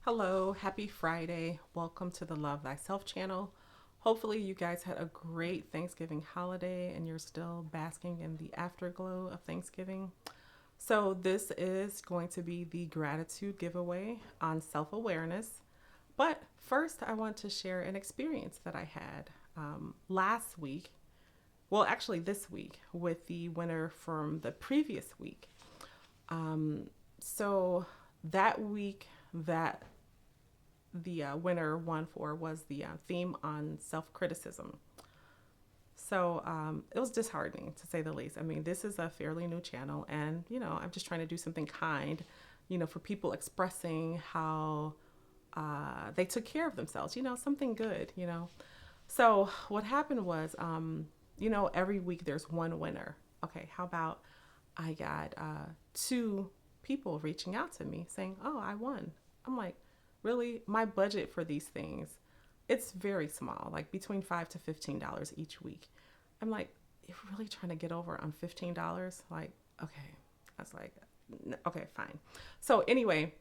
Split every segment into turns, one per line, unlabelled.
Hello, happy Friday. Welcome to the Love Thyself channel. Hopefully, you guys had a great Thanksgiving holiday and you're still basking in the afterglow of Thanksgiving. So, this is going to be the gratitude giveaway on self awareness. But first, I want to share an experience that I had last week. Well, actually, this week with the winner from the previous week. So, that week, that the winner won for was the theme on self criticism. So it was disheartening to say the least. I mean, this is a fairly new channel, and I'm just trying to do something kind, for people expressing how they took care of themselves, something good. So what happened was, every week there's one winner. Okay, how about I got two people reaching out to me saying, "Oh, I won." I'm like, really? My budget for these things, it's very small, like between $5 to $15 each week. I'm like, you're really trying to get over on $15? Like, okay. I was like, okay, fine. So anyway,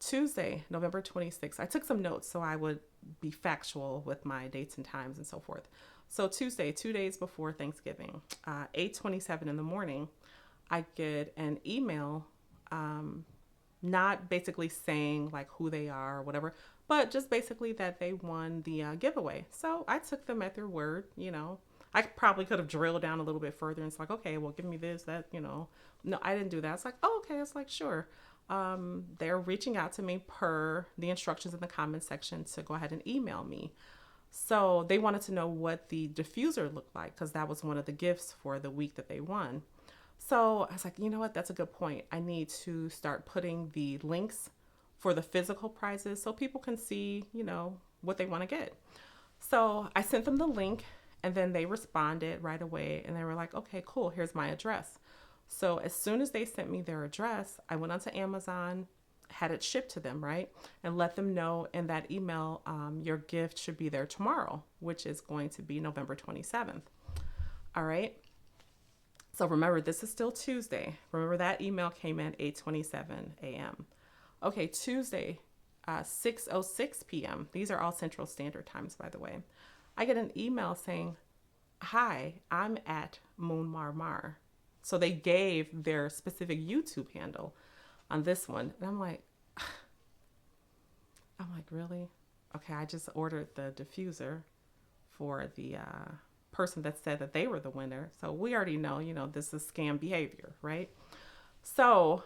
Tuesday, November 26th, I took some notes so I would be factual with my dates and times and so forth. So Tuesday, 2 days before Thanksgiving, 8:27 in the morning, I get an email, not basically saying like who they are or whatever, but just basically that they won the giveaway. So I took them at their word. I probably could have drilled down a little bit further and it's like, okay, well, give me this, that. No, I didn't do that. It's like, oh, okay. It's like, sure. They're reaching out to me per the instructions in the comment section to go ahead and email me. So they wanted to know what the diffuser looked like because that was one of the gifts for the week that they won. So I was like, you know what? That's a good point. I need to start putting the links for the physical prizes so people can see, what they want to get. So I sent them the link and then they responded right away and they were like, okay, cool. Here's my address. So as soon as they sent me their address, I went onto Amazon, had it shipped to them, right? And let them know in that email, your gift should be there tomorrow, which is going to be November 27th. All right. So remember, this is still Tuesday. Remember that email came in 8:27 a.m. Okay, Tuesday, 6:06 p.m. These are all Central Standard Times, by the way. I get an email saying, "Hi, I'm at Moon Mar Mar." So they gave their specific YouTube handle on this one, and I'm like, really? Okay, I just ordered the diffuser for the person that said that they were the winner. So we already know, this is scam behavior, right? So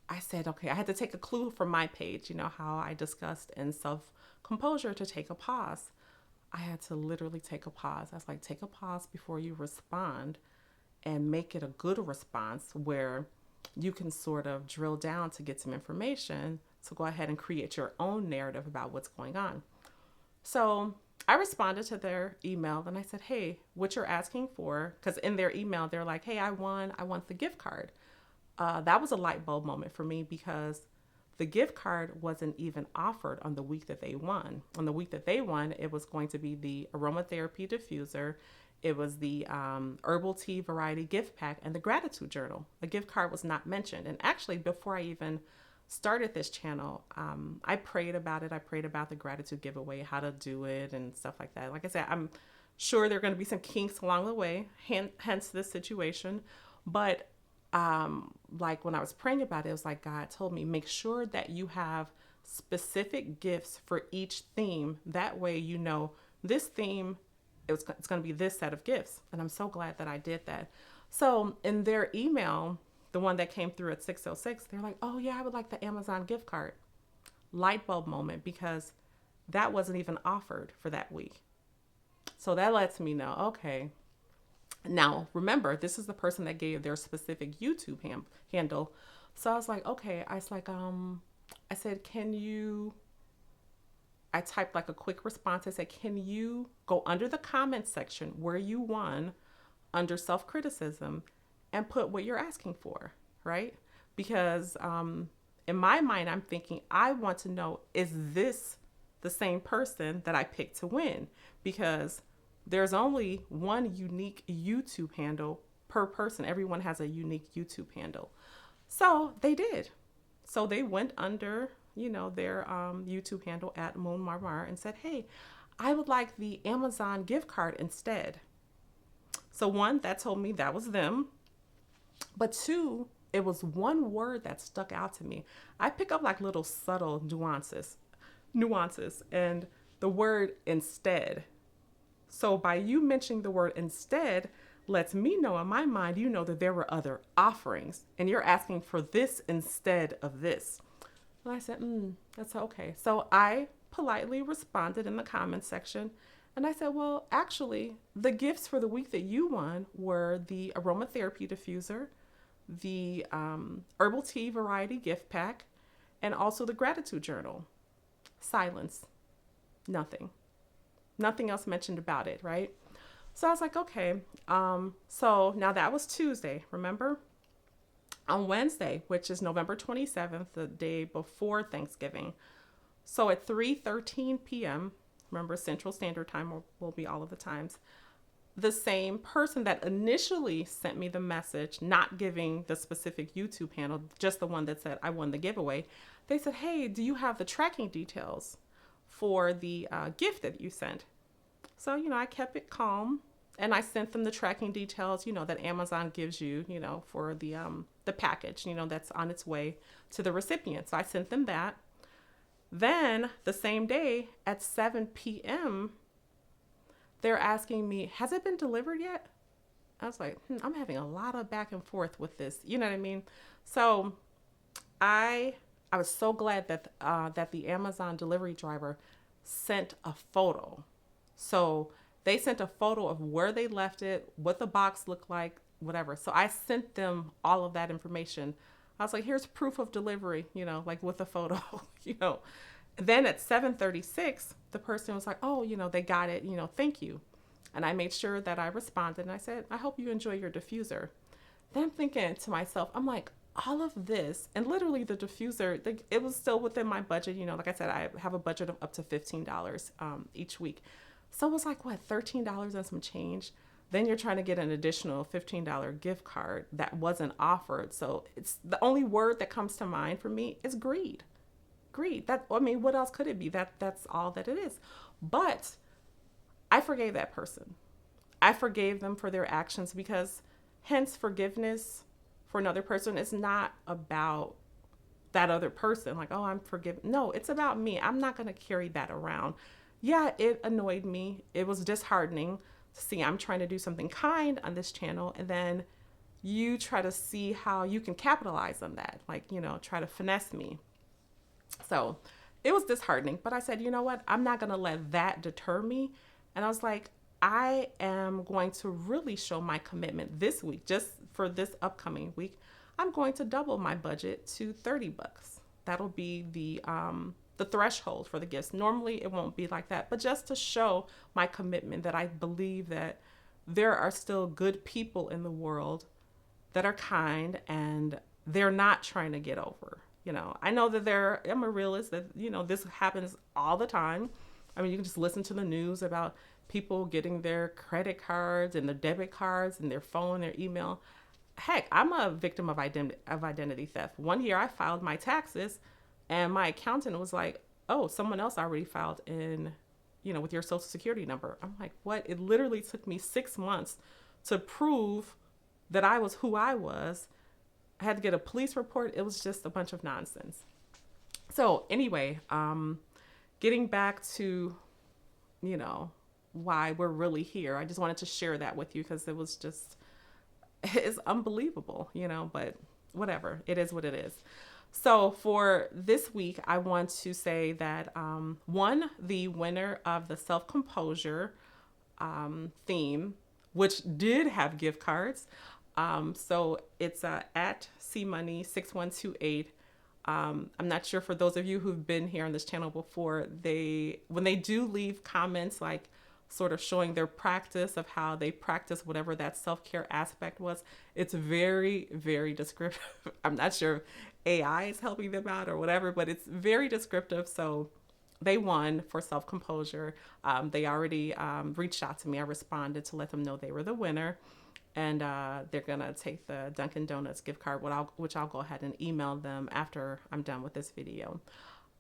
I said, okay, I had to take a clue from my page, how I discussed in self composure to take a pause. I had to literally take a pause. I was like, take a pause before you respond and make it a good response where you can sort of drill down to get some information. So go ahead and create your own narrative about what's going on. So I responded to their email and I said, hey, what you're asking for, because in their email, they're like, hey, I want the gift card. That was a light bulb moment for me because the gift card wasn't even offered on the week that they won. On the week that they won, it was going to be the aromatherapy diffuser. It was the herbal tea variety gift pack and the gratitude journal. The gift card was not mentioned. And actually, before I even started this channel, I prayed about it. I prayed about the gratitude giveaway, how to do it and stuff like that. Like I said, I'm sure there are going to be some kinks along the way, hence this situation. But like when I was praying about it was like God told me, make sure that you have specific gifts for each theme. That way, this theme, it's going to be this set of gifts. And I'm so glad that I did that. So in their email, the one that came through at 6:06, they're like, oh yeah, I would like the Amazon gift card. Light bulb moment because that wasn't even offered for that week. So that lets me know, okay. Now, remember, this is the person that gave their specific YouTube handle. So I was like, okay. I said, I typed like a quick response. I said, can you go under the comments section where you won under self criticism and put what you're asking for, right? Because in my mind, I'm thinking, I want to know, is this the same person that I picked to win? Because there's only one unique YouTube handle per person. Everyone has a unique YouTube handle. So they did. So they went under their YouTube handle at Moon Marmar and said, hey, I would like the Amazon gift card instead. So one, that told me that was them. But two, it was one word that stuck out to me. I pick up like little subtle nuances, and the word instead. So by you mentioning the word instead lets me know in my mind, that there were other offerings and you're asking for this instead of this. And I said, that's okay. So I politely responded in the comments section and I said, well, actually, the gifts for the week that you won were the aromatherapy diffuser, the herbal tea variety gift pack, and also the gratitude journal. Silence. Nothing else mentioned about it, right? So I was like, okay. So now that was Tuesday, remember? On Wednesday, which is November 27th, the day before Thanksgiving. So at 3:13 p.m., remember Central Standard Time will be all of the times, the same person that initially sent me the message, not giving the specific YouTube handle, just the one that said I won the giveaway, they said, hey, do you have the tracking details for the gift that you sent? So, I kept it calm and I sent them the tracking details, that Amazon gives you, for the package, that's on its way to the recipient. So I sent them that. Then the same day at 7 p.m., they're asking me, has it been delivered yet? I was like, I'm having a lot of back and forth with this. You know what I mean? So I was so glad that that the Amazon delivery driver sent a photo. So they sent a photo of where they left it, what the box looked like, whatever. So I sent them all of that information. I was like, here's proof of delivery, like with a photo, Then at 7:36, the person was like, oh, they got it, thank you. And I made sure that I responded and I said, I hope you enjoy your diffuser. Then I'm thinking to myself, I'm like, all of this, and literally the diffuser, it was still within my budget. Like I said, I have a budget of up to $15 each week. So it was like, what, $13 and some change? Then you're trying to get an additional $15 gift card that wasn't offered. So it's the only word that comes to mind for me is greed. Greed. What else could it be? That's all that it is. But I forgave that person. I forgave them for their actions because hence forgiveness for another person is not about that other person. Like, oh, I'm forgiven. No, it's about me. I'm not going to carry that around. Yeah, it annoyed me. It was disheartening to see I'm trying to do something kind on this channel and then you try to see how you can capitalize on that. Like, try to finesse me. So it was disheartening, but I said, you know what? I'm not going to let that deter me. And I was like, I am going to really show my commitment this week, just for this upcoming week. I'm going to double my budget to $30. That'll be the threshold for the gifts. Normally it won't be like that, but just to show my commitment that I believe that there are still good people in the world that are kind and they're not trying to get over. I know that I'm a realist that, this happens all the time. I mean, you can just listen to the news about people getting their credit cards and their debit cards and their phone, their email. Heck, I'm a victim of identity theft. One year I filed my taxes and my accountant was like, oh, someone else already filed in, with your social security number. I'm like, what? It literally took me 6 months to prove that I was who I was. I had to get a police report. It was just a bunch of nonsense. So anyway, getting back to, why we're really here. I just wanted to share that with you because it's unbelievable, but whatever. It is what it is. So for this week, I want to say that, the winner of the self-composure theme, which did have gift cards. So it's at cmoney6128. I'm not sure for those of you who've been here on this channel before, when they do leave comments like sort of showing their practice of how they practice whatever that self-care aspect was, it's very, very descriptive. I'm not sure if AI is helping them out or whatever, but it's very descriptive. So they won for self-composure. They already reached out to me. I responded to let them know they were the winner. And they're going to take the Dunkin' Donuts gift card, which I'll go ahead and email them after I'm done with this video.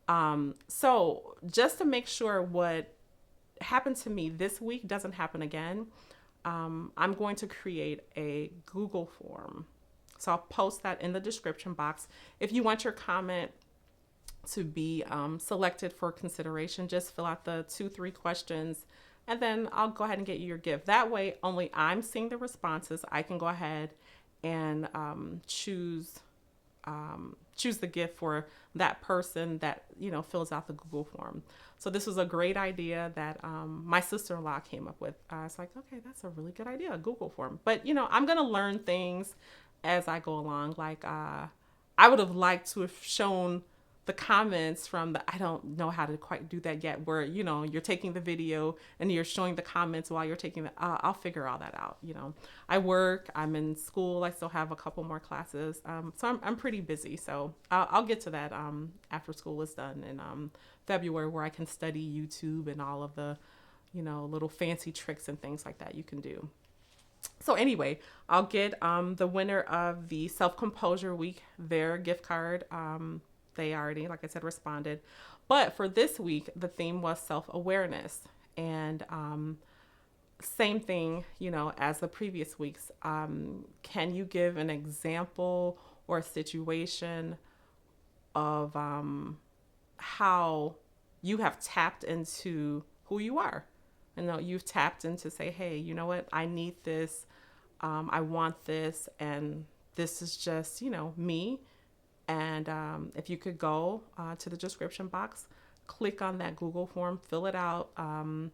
So just to make sure what happened to me this week doesn't happen again, I'm going to create a Google form. So I'll post that in the description box. If you want your comment to be selected for consideration, just fill out the 2, 3 questions, and then I'll go ahead and get you your gift. That way, only I'm seeing the responses. I can go ahead and choose the gift for that person that fills out the Google form. So this was a great idea that my sister-in-law came up with. It's like, okay, that's a really good idea, a Google form. But I'm gonna learn things as I go along. Like I would have liked to have shown the comments from the, I don't know how to quite do that yet, where you're taking the video and you're showing the comments while you're taking the, I'll figure all that out. I work, I'm in school, I still have a couple more classes, so I'm pretty busy. So I'll get to that after school is done in February, where I can study YouTube and all of the little fancy tricks and things like that you can do. So anyway, I'll get the winner of the Self Composure Week their gift card. They already, like I said, responded. But for this week, the theme was self-awareness. And same thing, as the previous weeks. Can you give an example or a situation of how you have tapped into who you are? You've tapped into say, hey, you know what? I need this. I want this. And this is just, me. And if you could go to the description box, click on that Google form, fill it out. And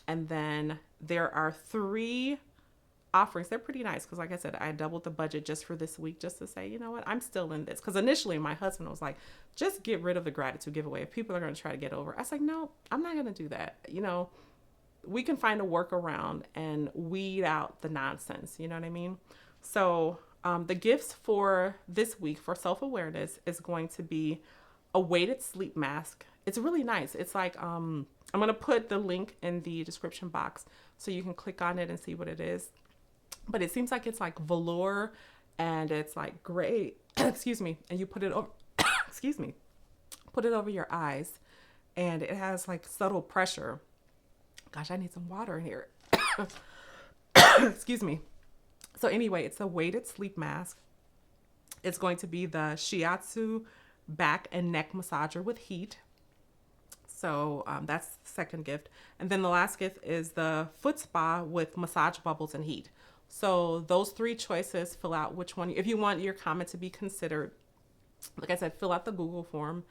then there are 3 offerings. They're pretty nice because, like I said, I doubled the budget just for this week, just to say, you know what, I'm still in this. Because initially my husband was like, just get rid of the gratitude giveaway. If people are going to try to get over, I was like, no, I'm not going to do that. We can find a workaround and weed out the nonsense. You know what I mean? So the gifts for this week for self-awareness is going to be a weighted sleep mask. It's really nice. It's like, I'm going to put the link in the description box so you can click on it and see what it is. But it seems like it's like velour and it's like gray, excuse me. And you put it over, excuse me, put it over your eyes and it has like subtle pressure. Gosh, I need some water in here. Excuse me. So anyway, it's a weighted sleep mask. It's going to be the Shiatsu back and neck massager with heat. So that's the second gift. And then the last gift is the foot spa with massage bubbles and heat. So those 3 choices, fill out which one. If you want your comment to be considered, like I said, fill out the Google form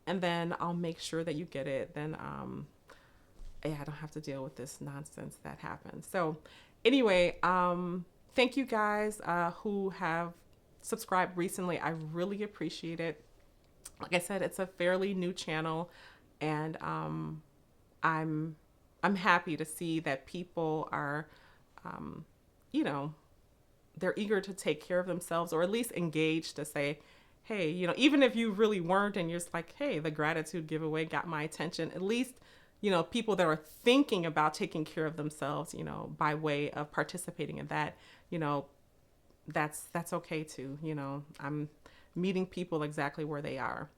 and then I'll make sure that you get it. Then I don't have to deal with this nonsense that happens. So anyway, thank you guys who have subscribed recently. I really appreciate it. Like I said, it's a fairly new channel, and I'm happy to see that people are, they're eager to take care of themselves, or at least engaged to say, hey, even if you really weren't, and you're just like, hey, the gratitude giveaway got my attention. At least, people that are thinking about taking care of themselves, by way of participating in that, that's okay too. I'm meeting people exactly where they are.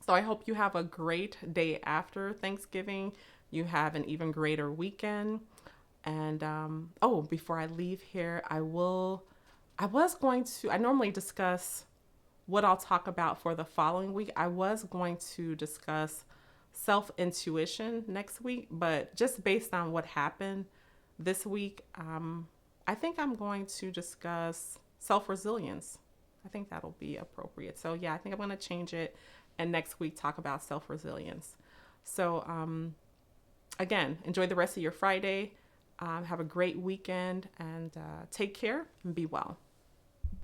So I hope you have a great day after Thanksgiving. You have an even greater weekend. And, before I leave here, I normally discuss what I'll talk about for the following week. I was going to discuss self-intuition next week, but just based on what happened this week, I think I'm going to discuss self-resilience. I think that'll be appropriate. So yeah, I think I'm going to change it and next week talk about self-resilience. So again, enjoy the rest of your Friday. Have a great weekend and take care and be well.